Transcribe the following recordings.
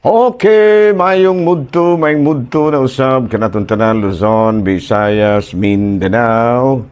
Okay, mayong mudto na usab kanatong tanan Luzon, Visayas, Mindanao.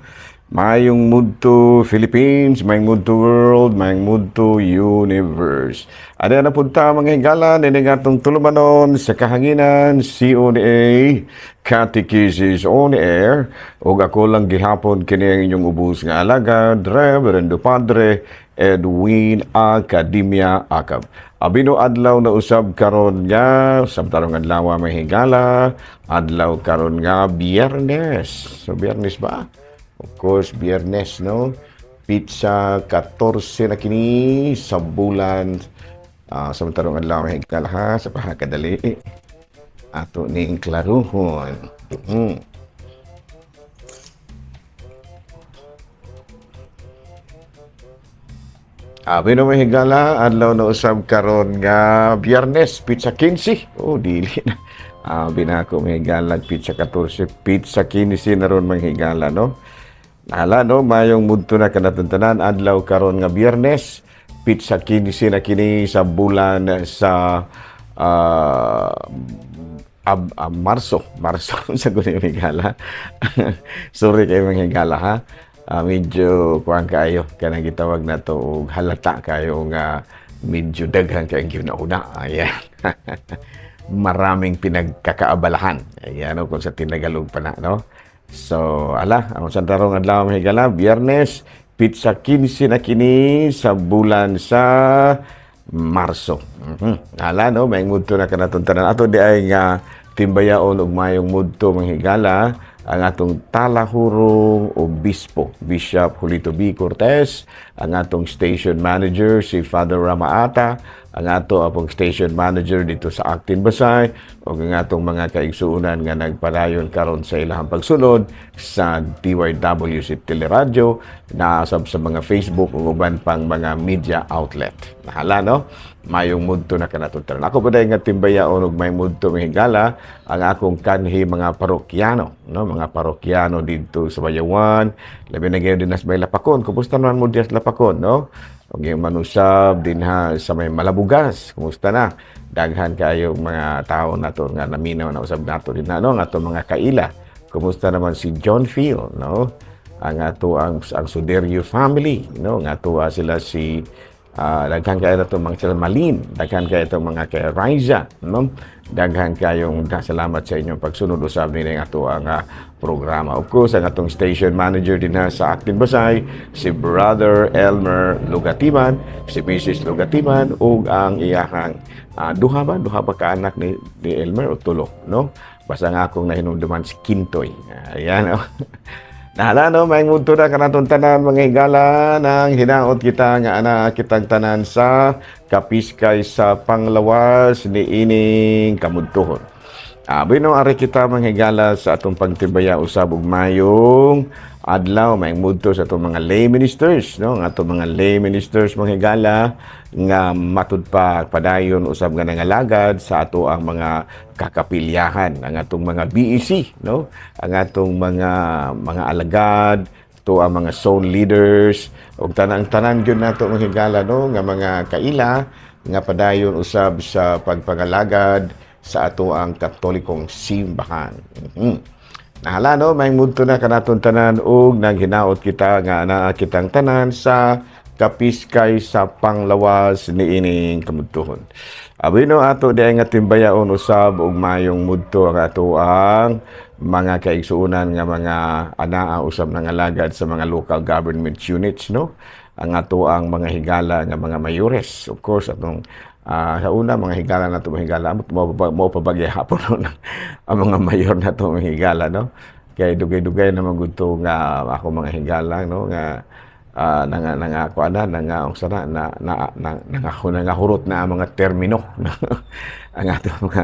Mayong mudto Philippines, mayong mudto world, mayong mudto universe. Ada na punta mga higala ni atong tulumanon sa kahanginan CONA Catechesis on Air ug ako lang gihapon kini ang inyong ubos nga alagad Reverendo Padre Edwin Academia Acab. Abino adlaw na usab karon nga samtarong adlaw may higala, adlaw karon nga Biyernes. So Biyernes ba? Of course, Biyernes, no? Pizza 14 na kini sa bulan. Samtarong adlaw may higala ha, sa pahakadali. Ato ning klaruhon. Abi na may higala, adlaw na usab karon nga Biyernes, pizza 15. Oh, dili na. Abi na ako may higala, pizza 14, pizza 15 na ron may higala, no? Nala, no? Mayong mudto na kanatuntanan, adlaw karon nga Biyernes, pizza 15 na kini sa bulan sa Marso sa gusto yung higala. Sorry kayo mga higala, ha? Medyo kuang kayo kanang gitawag na to halata kayo nga medyo daghan kayong ginauna. Ayan. Maraming pinagkakaabalahan. Ayan, no? Kung sa tinagalog pa na, no? So, ang santarong adlaw mga higala, Biyernes, pizza 15 na kini sa bulan sa Marso. No? May mudto na kanatuntanan. Ato di ay nga timbayaon og mayong mudto mga higala, ang atong talahurong obispo, Bishop Julito B. Cortez, ang atong station manager, si Father Ramaata, ang ato apong station manager dito sa Actin Basay, o ang atong mga kaigsuunan nga nagpadayon karon sa ilahang pagsunod sa DYW si Teleradyo, naasab sa mga Facebook o uban pang mga media outlet. Nahala, no? Mayong mudto na kanatuntanan. Ako pa dahil nga timbayaon og may mudto may higala, ang akong kanhi mga parokyano, no? Mga parokyano dito sa Bayawan, labi na gayon din nas may Lapakon. Kumusta naman mo dias Lapakon, no? Og yung manusab din ha sa may Malabugas. Kumusta na? Daghan kayo mga tao nato nga naminaw na usab nato din na, no? Nga ato mga kaila. Kumusta naman si John Phil, no? Ang ato ang Suderio family, no? Nga ato sila si daghan kayo na itong mga sila Malin, daghan kayo itong mga kay Riza, no? Daghan kayong salamat sa inyong pagsunod usab nila nga ato ang programa. Of course, ang atong station manager din na sa Actin Basay, si Brother Elmer Lugatiman, si Mrs. Lugatiman, ug ang iyahang duha ba ka anak ni Elmer o tulo, no? Basta nga akong nahinumduman si Kintoy. Ayan, no? Nahala, no? May mudto na kanatong tanan mga higala nang hinaot kita nga ana kitang tanan sa kapiskay sa panglawas ni ining kamudtuhon. Bino ari kita mga higala sa atong pagtibaya usab og mayong adlaw may mudto sa atong mga lay ministers, no? Nga atong mga lay ministers mga higala nga matud pa padayon usab nga nangalagad sa ato ang mga kakapilyahan, ang atong mga BEC, no? Ang atong mga alagad, to ang mga zone leaders ug tanang-tanan gyud nato mga higala, no? Nga mga kaila nga padayon usab sa pagpangalagad sa ato ang katolikong simbahan. Nahala, no? May mudto na kanaton tanan ug naghinaot kita nga ana kitang tanan sa kapiskay sa panglawas ni ining kamudtuhon. Abino ato di nga timbayaon usab og mayong mudto ang ato ang mga kaigsuunan nga mga anaa usab nangalagad sa mga local government units, no? Ang ato ang mga higala nga mga mayores. Of course, atong sa una, mga higala na ito, mga higala, mo pabagay hapon ang mga mayor na ito, mga higala, no? Kaya dugay-dugay na magunto nga ako mga higala, no? Nga nangahurot na ang mga termino. Ang ato mga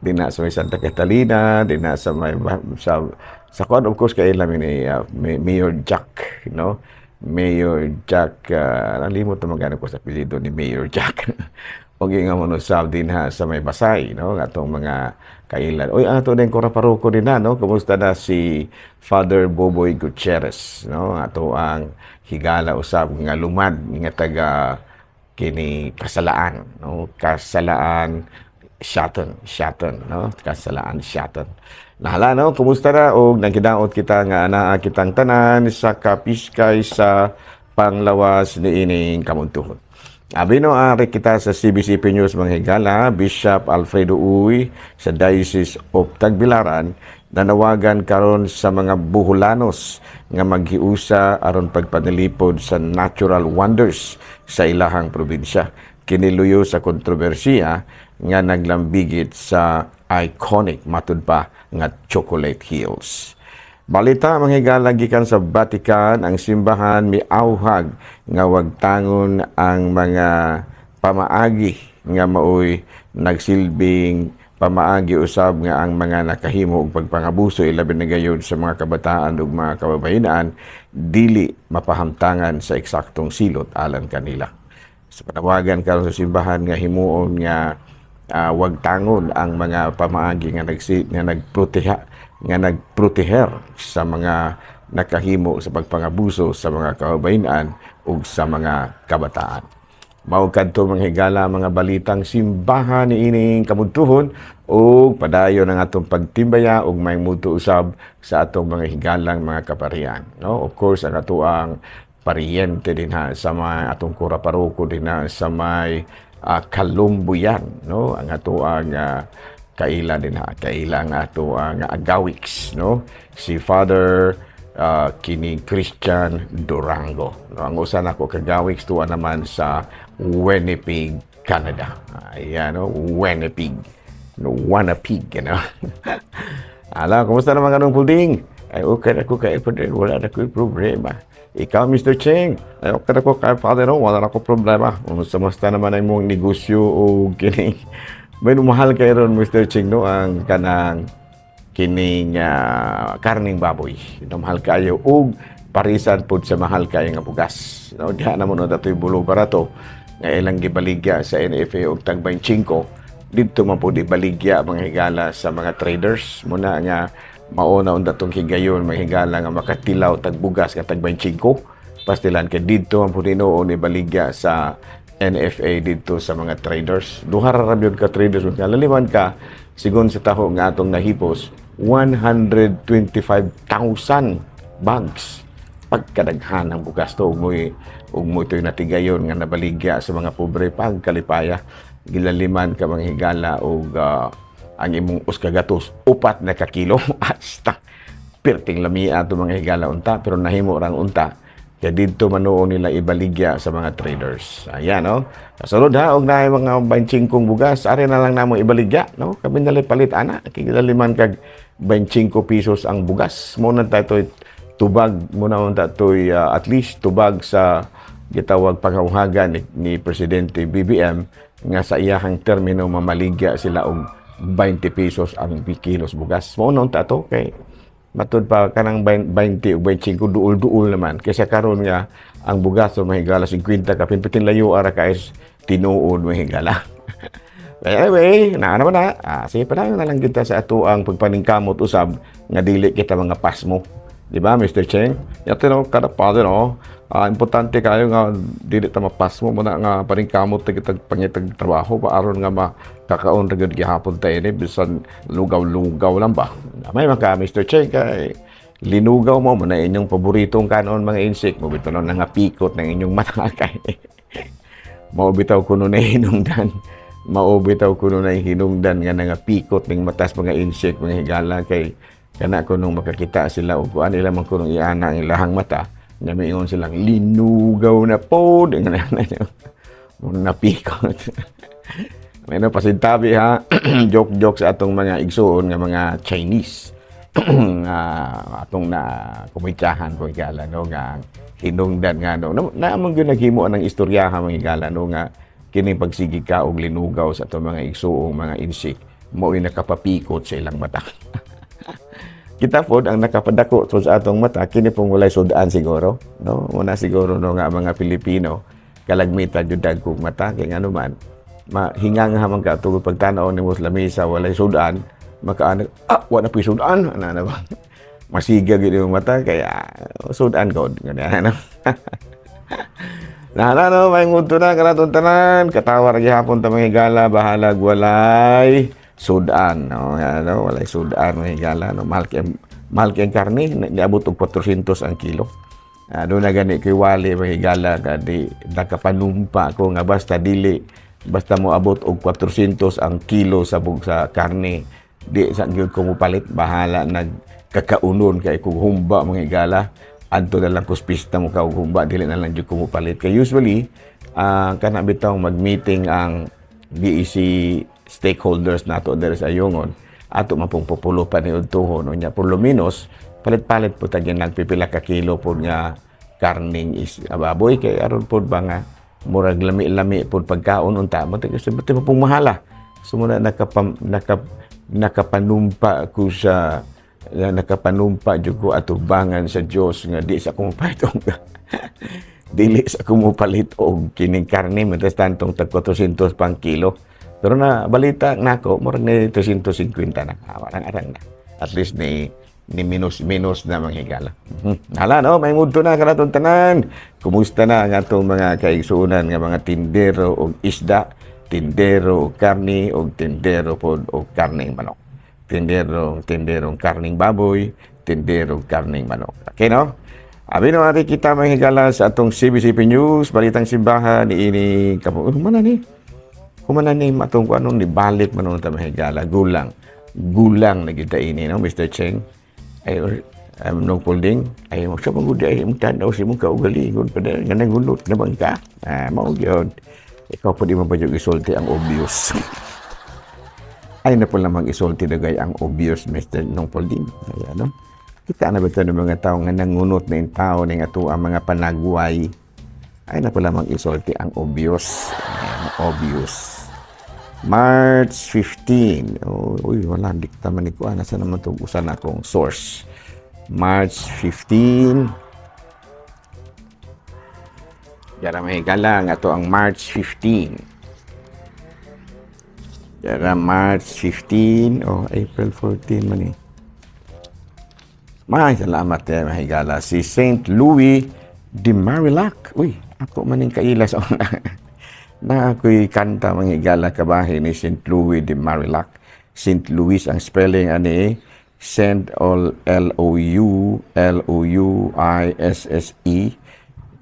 dina sa may Santa Catalina, dina sa may sa kwan, of course, kaya namin ni Mayor Jack, no? Mayor Jack, nalimot na magana ko sa apelido ni Mayor Jack. O nga mo sa din ha sa may Basay, no? Atong mga kailan. Oy, ato din kora paroko din na, no? Kumusta na si Father Boboy Gutierrez, no? Ato ang higala usab nga lumad nga taga kini Kasalaan, no? Kasalaan Shaton, no? Kasalaan Shaton. Nahala, no? Kumusta na? O nagkidaot kita nga anaa kitang tanan sa kapiskay sa panglawas ni ining kamuntuhon. Abi no, ari kita sa CBCP News mga higala, Bishop Alfredo Uy sa Diocese of Tagbilaran nanawagan karon sa mga Buholanos nga maghiusa aron pagpanilipod sa natural wonders sa ilahang probinsya. Kiniluyo sa kontrobersiya nga naglambigit sa iconic matud pa nga Chocolate Hills. Balita mga higala gikan sa Vatican, ang simbahan miauhag nga wagtangon ang mga pamaagi nga maoy nagsilbing pamaagi usab nga ang mga nakahimo og pagpangabuso ilabi na gayud sa mga kabataan ug mga kababayenan dili mapahamtangan sa eksaktong silot alang kanila. Sa panawagan karon sa simbahan nga himuon nga wagtangon ang mga pamaagi nga nagproteher sa mga nakahimo sa pagpangabuso sa mga kababayenan ug sa mga kabataan. Mao kadto mga higala mga balitang simbahan ni ining kabuntuhon ug padayon ang atong pagtimbaya ug may muto usab sa atong mga higalang mga kaparian, no? Of course ang atoang pariyente din ha sa mga atong kura paroko din ha sa may Kalumbuyan, no? Ang atoang kaila din ha, kaila ang atoang agawiks, no? Si Father kini Christian Durango, no? Ang usa nako kagawiks tuwa naman sa Winnipeg, Canada. Ayan, no? Winnipeg. No, Winnipeg, you know. Ala, kumusta naman kanong pulding? Ay, okay na ko kay Father, wala na ko problema. Ikaw, Mr. Cheng, ay okay na ko kay Father, no? Wala na ko problema. Samasta naman ang mong negosyo o kini. May mahal kayo ron, Mr. Cheng, no? Ang kanang kining karning baboy. Mahal kayo. O parisan po sa mahal kayo nga bugas. No? Diha naman no, dato'y bulo para to. Nga ilang gibaligya sa NFA o tag 25. Dito man po di baligya mga higala sa mga traders. Muna nga mauna unda tong higayon mga higala nga makatilaw tag bugas nga tag 25. Pastilan kay dito man po dinoon ni baligya sa NFA dito sa mga traders. Duha ra yun ka traders nga laliman ka sigon sa taho nga atong nahipos 125,000 bags pagkadaghan ng bugas to ug mo ito'y natigayon nga nabaligya sa mga pobre pagkalipaya gilaliman ka mga higala og ang imong uskagatos 4 na kakilo hasta perting lamia to mga higala unta pero nahimo rang unta kaya dito manoon nila ibaligya sa mga traders. Ayan, no? Kasunod ha, og na mga 25 bugas, ari na lang namo ibaligya, no? Kami nalit palit ana, kigaliman kag 25 pesos ang bugas. Muna tayo tubag, muna tayo at least tubag sa gitawag panghawagan ni Presidente BBM nga sa iyahang termino mamaligya sila og 20 pesos ang kilos bugas. Muna tayo kay matud pa kanang 20 o 25 duol-duol naman kaysa karon nga ang bugas o mahigala 50 ka pinpitin layo ara ka is tinuod mahigala. Anyway, naman na. Sige pa na lang kita sa ato ang pagpaningkamot usab nga dili kita mga pasmo. Di ba, Mr. Cheng? Yato no, kada father, no? Importante kayo nga dili ta mapasmo mo na nga paningkamot ta kita pangitag trabaho pa aron nga makakaon ra gyud gihapon tayo ni bisan lugaw-lugaw lang ba. May maka Mr. Cheng kay linugaw mo na inyong paboritong kanon mga insect mo bitaw na nga pikot ng inyong mata kay mao bitaw kuno na hinungdan. Maubitaw ko nun ay hinungdan nga nga pikot ng matas mga insect, mga higala kay kana ko nung makakita sila o kuan nila man kunong iana ang ilahang mata na mayon silang linugaw na po dengan na pikot. May no pasintabi ha joke sa atong mga igsoon nga mga Chinese atong na kumitsahan ko higala no nga hinungdan nga no na among gyud naghimo ang istoryahan mga higala no nga kining pagsigig ka og linugaw sa ato mga igsuong mga insik mao'y nakapapikot sa ilang mata. Kita pod ang nakapadako sa atong mata kini pong walay sudan siguro, no? Una siguro no nga mga Pilipino kalagmitan jud dagkog mata kay ngano man mahingang ha man ka tugod pagtanaw ni Muslimisa walay sudan makaanag wala pi sudan ana na ba. Masiga gyud yung mata kaya sudan god ngana. Nah, may muto na kanaton tanan, katawar gihapon ta mga higala, bahala walay sudan, no. Ano, walay sudan mga higala, no. Mahal kay ang karne, niabot og 400 ang kilo. Doon na gani kay wali mga higala kadi nakapanumpa ko nga basta mo abot og 400 ang kilo sa karne, di sa gyud ko mo palit, bahala nagkakaunon kay kung humba mga higala. Adto na lang kuspista mo ka og humba, dili na lang jud ko mo palit. Kay usually kana bitaw mag-meeting ang BEC stakeholders nato diri sa Ayungon, ato man pong populo pa ni udtohon unya por lo menos palit-palit po tagyan nagpipila ka kilo pod nga karning baboy, kay aron pod ba nga murag lami-lami pod pagkaon unta mo tag sabti pong mahala. Sumuna nakapanumpa ko sa nakapanumpa jud ko atubangan sa Dios nga di sa kumupalit dili sa kumupalit og kining karne matas tantong tag 400 pang kilo. Pero na balita nako murag ni 350 na arang na. At least ni minus na mga higala. Hala no, may mudto na kanaton tanan. Kumusta na ang atong mga kaigsuonan nga mga tindero og isda, tindero og karne og tindero pod og karning manok. Tinderong karning baboy, tinderong karning manok. Okay, no? Abi no ati kita mga higala sa atong CBCP News, balitang simbahan ni ini kapo. Humana ni matong ko anong nibalik manon ta mga higala, gulang na kita ini, no, Mr. Cheng. Ay nung pulding ay mo sa pagudi ay mo tanaw si mo kaugalingon pada ganang gulot na bangka. Mao gyud. Ikaw pud mo pa jud isulti ang obvious. Ay na po lamang isulti dagay ang obvious, Mr. Nong Polding. Kaya, no? Kita na ba ito ng mga tao nga nangunot na yung tao ng ato ang mga panagway. Ay na po lamang isulti ang obvious. Obvious. March 15. Uy, wala. Dikta man ko. Nasa naman itong usan akong source. March 15. Yara mahigala nga ito ang March 15. Yara March 15 o April 14 man eh. Salamat mahigala. Si St. Louis de Marillac. Uy, ako maning kaila sa una. Na ako'y kanta mahigala kabahin ni St. Louis de Marillac. St. Louis ang spelling ani St. Louisse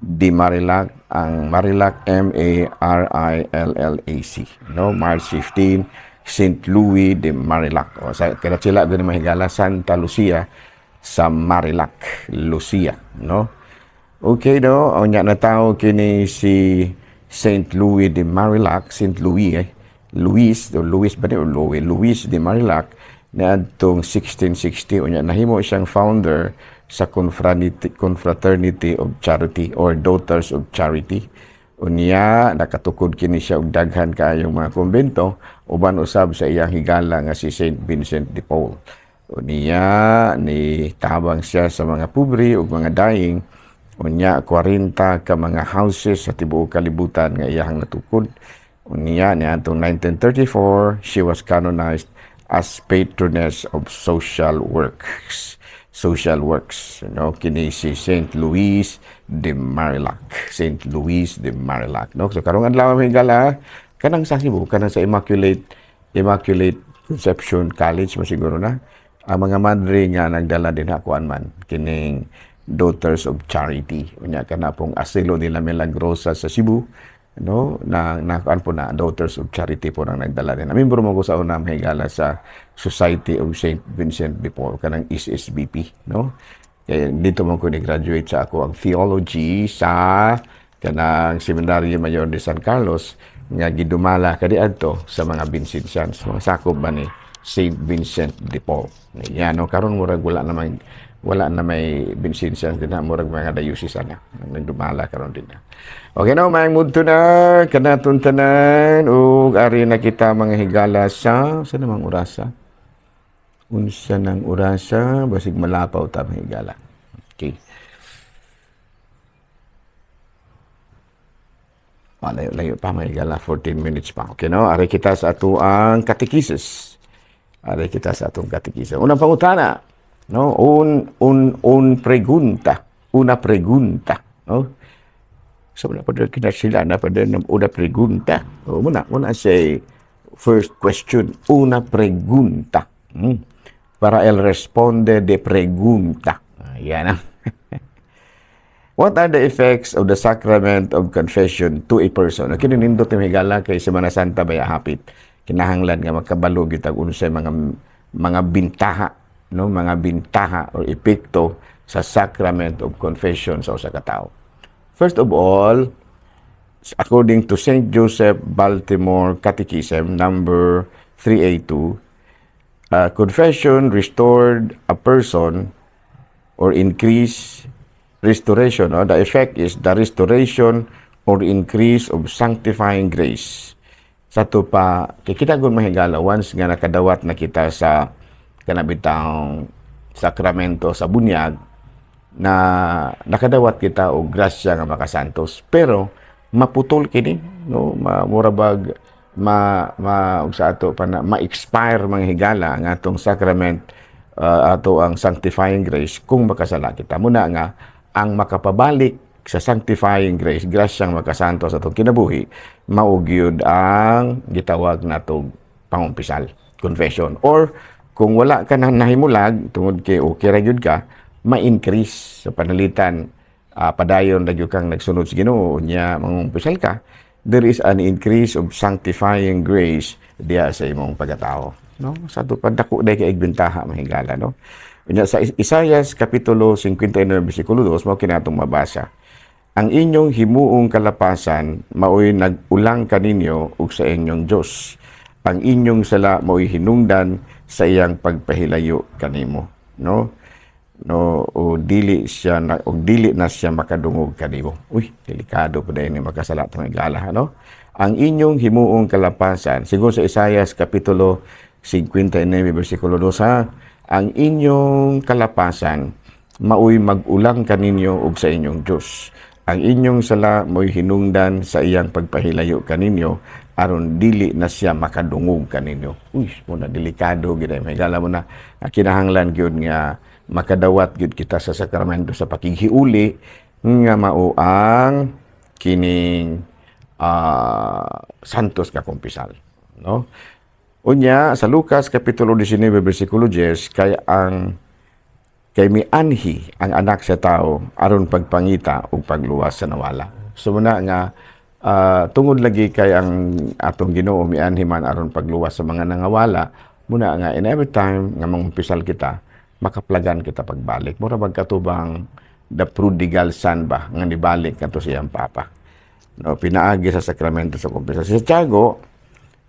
de Marillac, ang Marillac Marillac. No, March 15, St. Louis de Marillac. O sa kada sila din mahigala Santa Lucia sa Marillac, Lucia, no? Okay no, unya na tao kini si St. Louis de Marillac, St. Louis Louis de Marillac na adtong 1660 unya nahimo siyang founder sa Confraternity of Charity or Daughters of Charity. Unya nakatukod kini siya og daghan kaayong mga kumbento uban usab sa iyang higala nga si Saint Vincent de Paul. Unya ni tabang siya sa mga pobre ug mga daing. Unya 40 ka mga houses sa tibuok kalibutan nga iyang natukod. Unya ni atong 1934 she was canonized as patroness of social works, no, kini si St. Louis de Marillac, no. So karong adlaw higala kanang sa Cebu, kanang sa Immaculate Conception College masiguro na ang mga madre nga nagdala din hakuan man kining Daughters of Charity. Unya kana pong asilo nila Milagrosa sa Cebu, no, na po na Daughters of Charity po nang nagdala din. Membro mo ko sa unang higala sa Society of St. Vincent de Paul, kanang SSVP, no. Kaya dito mo ko ni-graduate sa ako ang theology sa kanang Seminaryo Mayor de San Carlos nga gidumala kadi adto sa mga Vincentians, mga sakop ba ni St. Vincent de Paul. Yan, no, karon murag wala na may Vincentians din na murag mga diocese na nagdumala karon din na. Okay no, may mudto na kanaton tanan ug ari na kita mga higala sa namang orasa. Unsa nang orasa basig malapaw ta mga higala. Okay. Layo pa mga higala, 14 minutes pa. Okay no, ari kita sa atuang katekisis. Unang pangutana, no, una pregunta, no. So wala pa kita sila na pa una pregunta. O muna say first question, una pregunta. Para el responde de pregunta. Yan. What are the effects of the sacrament of confession to a person? Kininindot ni higala kay Semana Santa baya hapit. Kinahanglan nga magkabalo gitag unsay mga bintaha, no, mga bintaha or epekto sa sacrament of confession sa usa ka tawo. First of all, according to St. Joseph Baltimore Catechism number 382, confession restored a person or increase restoration. The effect is the restoration or increase of sanctifying grace. Sa to pa, kita gun mahigala, once nga nakadawat na kita sa kanabitang sakramento sa bunyag, na nakadawat kita og grasya nga makasantos. Pero, maputol kini, no? Murabag, sa ato pa na, ma-expire mga higala nga atong sacrament, ato ang sanctifying grace kung makasala kita. Muna nga, ang makapabalik sa sanctifying grace, grasyang makasanto sa itong kinabuhi, maugyod ang gitawag na itong pangumpisal, confession. Or, kung wala ka nang nahimulag, tungod kay okay ragyod ka, ma-increase sa panalitan, padayon ragyod kang nagsunod sa Ginoo niya, mangumpisal ka, there is an increase of sanctifying grace diya sa imong pagkatao. No? Sa ito, padako dahi kay igbentaha, mahigala, no? Sa Isaias Kapitulo 59, versikulo 2, mo kinatong mabasa. Ang inyong himuong kalapasan, mao'y nag-ulang kaninyo ug sa inyong Diyos. Ang inyong sala mao'y hinungdan sa iyang pagpahilayo kanimo. No? O dili na siya makadungog kanimo. Uy, delikado pa dahil ni makasala itong igala. No? Ang inyong himuong kalapasan, siguro sa Isaias Kapitulo 59, versikulo 2, ang inyong kalapasan, mao'y mag-ulang kaninyo ug sa inyong Diyos. Ang inyong sala mo'y hinungdan sa iyang pagpahilayo kaninyo, aron dili na siya makadungog kaninyo. Uy, muna delikado, ginay. May gala mo na, kinahanglan gyud nga makadawat gyud kita sa sakramento sa pakighiuli, nga mao ang kining santos ka kumpisal. No? Unya, sa Lucas, Kapitulo 19, versikulo 10, kay mianhi ang anak sa tao, aron pagpangita o pagluwas sa nawala. So, muna nga, tungod lagi kay ang atong Ginoo mianhi man aron pagluwas sa mga nangawala, muna nga, in every time nga mangumpisal kita, makaplagan kita pagbalik. Mura magkatubang the prodigal son ba, nga nibalik kato siyang papa. No, pinaagi sa sakramento sa kumpisal.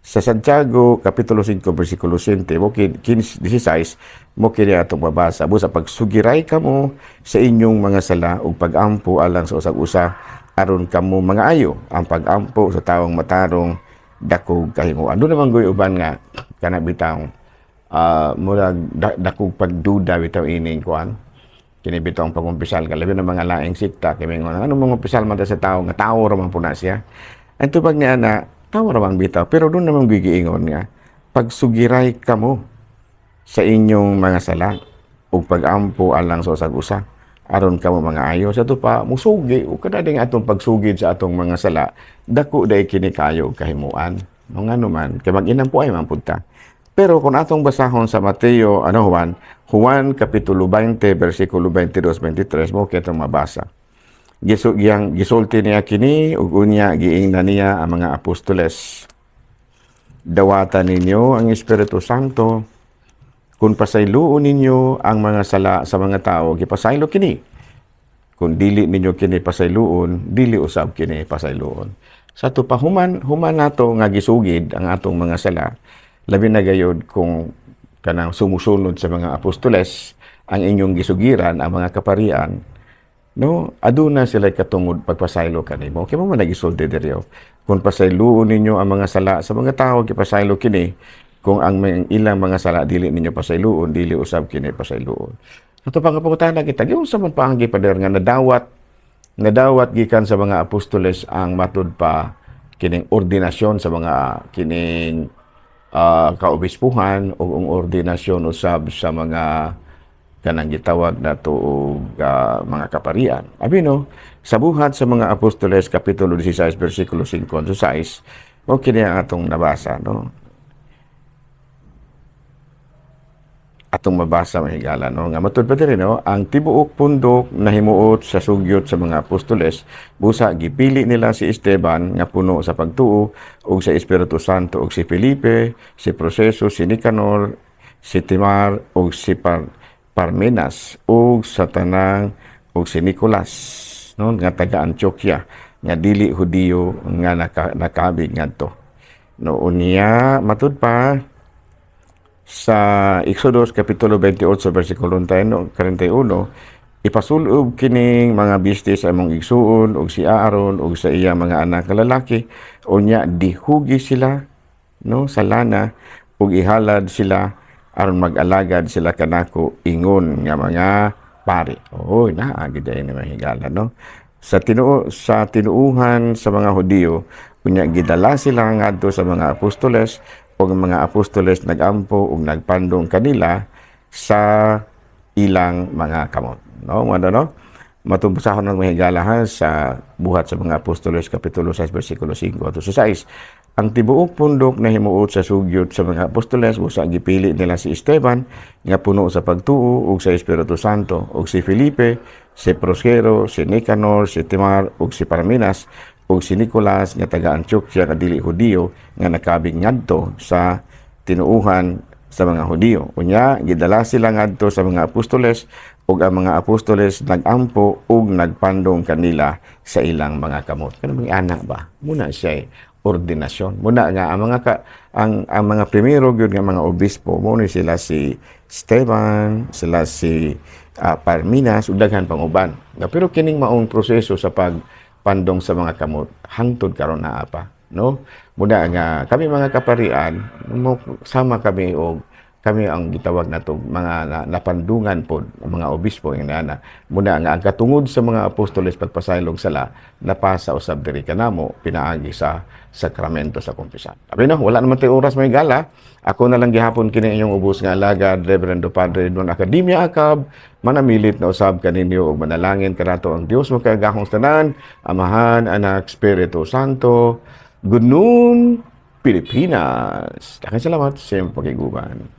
Sa Santiago, Kapitulo 5, versikulo 20, 16, mo kini atong mabasa. Busa pagsugiray kamo sa inyong mga sala ug pagampo alang sa usag-usa, aron kamo mga ayo ang pagampo sa taong matarong dakog kahimuan. Doon naman goy uban nga kanabitang murag dakog pagduda bitaw ining kuan. Kini bitaw ang pagumpisal ka labi ng mga laing sikta kay mga ano mga umpisal man ta sa tawo nga tawo ra man puna siya. Ang tubag niya na tawo ramang bitaw, pero doon naman gigiingon nga, pagsugiray kamo sa inyong mga sala, o pag-ampo alang sa usag-usa, aron kamo mga ayo. Sa ito pa, musugi, o kadading atong pagsugid sa atong mga sala, dako day kinikayo kahimuan. Mga naman, kay mag-inam po ay mampunta. Pero kung atong basahon sa Mateo, Juan Kapitulo 20, versikulo 22-23, mo kitong mabasa. Gisulti niya kini ug unya giingnan niya ang mga apostoles. Dawatan ninyo ang Espiritu Santo kung pasayloon ninyo ang mga sala sa mga tao, gipasaylo kini. Kung dili ninyo kini pasayloon, dili usab kini pasayloon. Sa to pa human nato nga gisugid ang atong mga sala, labi na gayud kung kanang sumusunod sa mga apostoles ang inyong gisugiran, ang mga kaparian. No, aduna sila katungod pagpasaylo kanimo. Kaya mo nagisulti diriyo. Kung pasayloon ninyo ang mga sala sa mga tao, gipasaylo kini. Kung ang ilang mga sala dili ninyo pasayloon, dili usab kini pasayloon. Ato pangapungutan kita, gyud sa man paanggi pader nga nadawat gikan sa mga apostoles ang matud pa kining ordinasyon sa mga kining kaobispuhan o ang ordinasyon usab sa mga kanang gitawag na to mga kaparian. Abi no, Sa buhat sa mga Apostoles, Kapitulo 16, versikulo 5 to 6, o kini ang atong nabasa, no? Atong mabasa mahigala, no? Nga matud pa diri, no? Ang tibuok pundok na himuot sa sugyot sa mga Apostoles, busa gipili nila si Esteban nga puno sa pagtuo ug sa Espiritu Santo ug si Felipe, si Proseso, si Nicanor, si Timar ug si Parmenas ug sa tanang ug si Nicolas, no? Nga taga Antioquia, nga dili Hudiyo nga nakabig ngadto. No, unya matud pa sa Exodus Kapitulo 28, versikulo 41, ipasulob kining mga bistis among igsuon og si Aaron og sa iya mga anak nga lalaki, unya dihugi sila, no, sa lana ug ihalad sila aron mag-alagad sila kanako ingon nga mga pari. Oy, naagi day ni mahigala, no? Sa tinuuhan sa mga Hudiyo, unya gidala sila ngadto sa mga apostoles ug mga apostoles nagampo ug nagpandong kanila sa ilang mga kamot. No, no? Matumbasahon ng mahigala sa buhat sa mga apostoles Kapitulo 6 versikulo 5 to 6. Ang tibuok pundok na himuot sa sugyot sa mga apostoles, busa gipili nila si Esteban nga puno sa pagtuo ug sa Espiritu Santo ug si Felipe, si Proskero, si Nicanor, si Timar ug si Parmenas ug si Nicolas nga taga Antioquia nga dili Hudiyo nga nakabig ngadto sa tinuuhan sa mga Hudiyo. Unya gidala sila ngadto sa mga apostoles ug ang mga apostoles nagampo ug nagpandong kanila sa ilang mga kamot. Kano mga anak ba? Muna siya ordinasyon. Muna nga ang mga primero gyud nga mga obispo mo ni sila si Esteban, sila si Parmenas ug daghan pang uban. Pero kining maong proseso sa pagpandong sa mga kamot hangtod karon naa pa, no? Muna nga kami mga kaparian sama kami og kami ang gitawag nato mga napandungan pod mga obispo ng nana. Muna nga ang katungod sa mga apostoles pagpasaylog sala napasa usab diri kanamo pinaagi sa sakramento sa kumpisan. Abi no, wala naman tay oras may gala. Ako na lang gihapon kini inyong ubos nga alagad Reverendo Padre Don Academia Akab, manamilit na usab kaninyo og manalangin kanato ang Dios makagahong tanan, Amahan, Anak, Espiritu Santo. Good noon, Pilipinas. Daghang salamat sa iyong pakiguban.